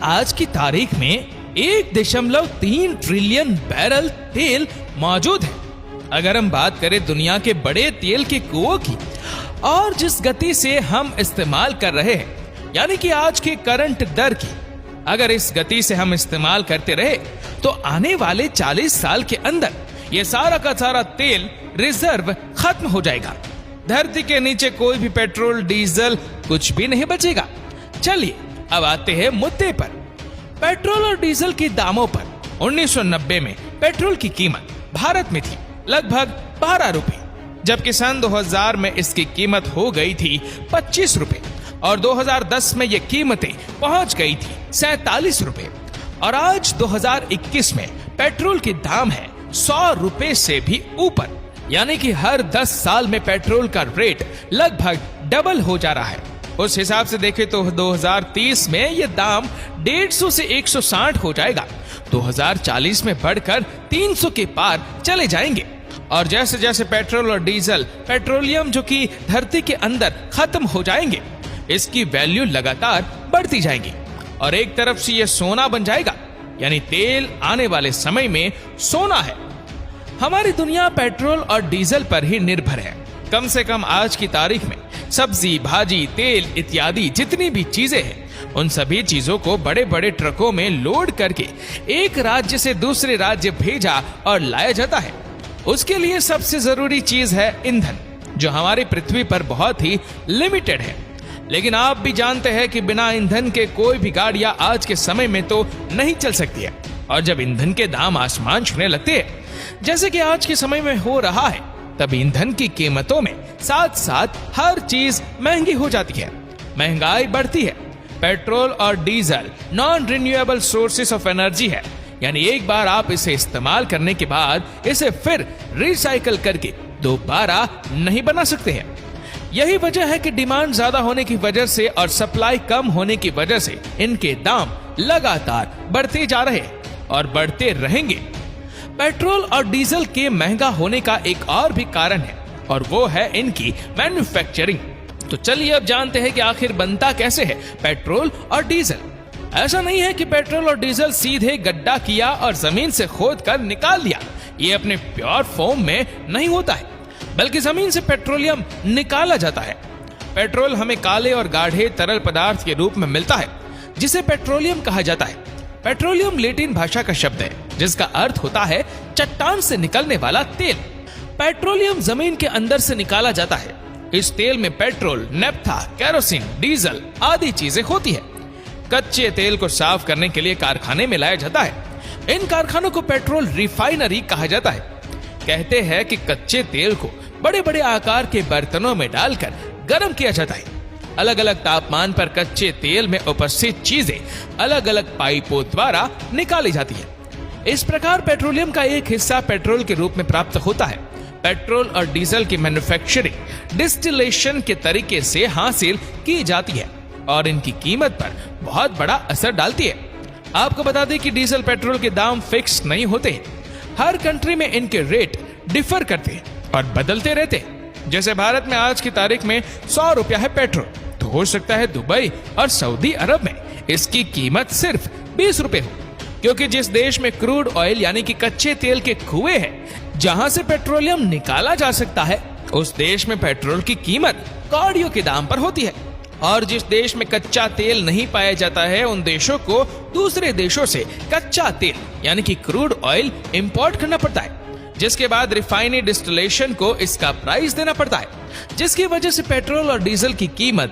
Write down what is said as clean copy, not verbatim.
आज की तारीख में 1.3 ट्रिलियन बैरल तेल मौजूद है। अगर हम बात करें दुनिया के बड़े तेल के कुओं की और जिस गति से हम इस्तेमाल कर रहे हैं, यानी कि आज के करंट दर की, अगर इस गति से हम इस्तेमाल करते रहे तो आने वाले 40 साल के अंदर ये सारा का सारा तेल रिजर्व खत्म हो जाएगा। धरती के नीचे कोई भी पेट्रोल डीजल कुछ भी नहीं बचेगा। चलिए अब आते हैं मुद्दे पर, पेट्रोल और डीजल के दामों पर। 1990 में पेट्रोल की कीमत भारत में थी लगभग 12 रुपए, जबकि सन 2000 में इसकी कीमत हो गई थी 25 रुपए और 2010 में ये कीमतें पहुंच गई थी 47 रुपए और आज 2021 में पेट्रोल के दाम है 100 रुपए से भी ऊपर, यानी कि हर 10 साल में पेट्रोल का रेट लगभग डबल हो जा रहा है। उस हिसाब से देखें तो 2030 में ये दाम 150 से 160 हो जाएगा, 2040 में बढ़कर 300 के पार चले जाएंगे। और जैसे जैसे पेट्रोल और डीजल, पेट्रोलियम जो कि धरती के अंदर खत्म हो जाएंगे, इसकी वैल्यू लगातार बढ़ती जाएगी और एक तरफ से ये सोना बन जाएगा, यानी तेल आने वाले समय में सोना है। हमारी दुनिया पेट्रोल और डीजल पर ही निर्भर है। कम से कम आज की तारीख में सब्जी, भाजी, तेल इत्यादि जितनी भी चीजें हैं, उन सभी चीजों को बड़े बड़े ट्रकों में लोड करके एक राज्य से दूसरे राज्य भेजा और लाया जाता है। उसके लिए सबसे जरूरी चीज है ईंधन, जो हमारी पृथ्वी पर बहुत ही लिमिटेड है। लेकिन आप भी जानते हैं कि बिना ईंधन के कोई भी गाड़ियां आज के समय में तो नहीं चल सकती है। और जब ईंधन के दाम आसमान छूने लगते हैं, जैसे कि आज के समय में हो रहा है, तब ईंधन की कीमतों में साथ साथ हर चीज महंगी हो जाती है, महंगाई बढ़ती है। पेट्रोल और diesel non renewable sources of energy है, यानी एक बार आप इसे इस्तेमाल करने के बाद इसे फिर रिसाइकल करके दोबारा नहीं बना सकते हैं। यही वजह है कि डिमांड ज्यादा होने की वजह से और सप्लाई कम होने की वजह से इनके दाम लगातार बढ़ते जा रहे हैं और बढ़ते रहेंगे। पेट्रोल और डीजल के महंगा होने का एक और भी कारण है और वो है इनकी मैन्युफैक्चरिंग। तो चलिए अब जानते हैं कि आखिर बनता कैसे है पेट्रोल और डीजल। ऐसा नहीं है कि पेट्रोल और डीजल सीधे गड्ढा किया और जमीन से खोद कर निकाल लिया। ये अपने प्योर फॉर्म में नहीं होता है, बल्कि जमीन से पेट्रोलियम निकाला जाता है। पेट्रोल हमें काले और गाढ़े तरल पदार्थ के रूप में मिलता है, जिसे पेट्रोलियम कहा जाता है। पेट्रोलियम लैटिन भाषा का शब्द है, जिसका अर्थ होता है चट्टान से निकलने वाला तेल। पेट्रोलियम जमीन के अंदर से निकाला जाता है। इस तेल में पेट्रोल, नेफ्था, केरोसिन, डीजल आदि चीजें होती है। कच्चे तेल को साफ करने के लिए कारखाने में लाया जाता है। इन कारखानों को पेट्रोल रिफाइनरी कहा जाता है। कहते हैं कि कच्चे तेल को बड़े बड़े आकार के बर्तनों में डालकर गर्म किया जाता है। अलग अलग तापमान पर कच्चे तेल में उपस्थित चीजें अलग अलग पाइपों द्वारा निकाली जाती है। इस प्रकार पेट्रोलियम का एक हिस्सा पेट्रोल के रूप में प्राप्त होता है। पेट्रोल और डीजल की मैन्युफैक्चरिंग डिस्टिलेशन के तरीके से हासिल की जाती है और इनकी कीमत पर बहुत बड़ा असर डालती है। आपको बता दें कि डीजल पेट्रोल के दाम फिक्स नहीं होते हैं। हर कंट्री में इनके रेट डिफर करते हैं और बदलते रहते हैं। जैसे भारत में आज की तारीख में 100 रुपया है पेट्रोल, तो हो सकता है दुबई और सऊदी अरब में इसकी कीमत सिर्फ 20 रुपए हो, क्योंकि जिस देश में क्रूड ऑयल यानी कि कच्चे तेल के कुएं हैं, जहां से पेट्रोलियम निकाला जा सकता है, उस देश में पेट्रोल की कीमत कौड़ियों के दाम पर होती है। और जिस देश में कच्चा तेल नहीं पाया जाता है, उन देशों को दूसरे देशों से कच्चा तेल यानी कि क्रूड ऑयल इंपोर्ट करना पड़ता है, जिसके बाद रिफाइनरी डिस्टिलेशन को इसका प्राइस देना पड़ता है, जिसकी वजह से पेट्रोल और डीजल की कीमत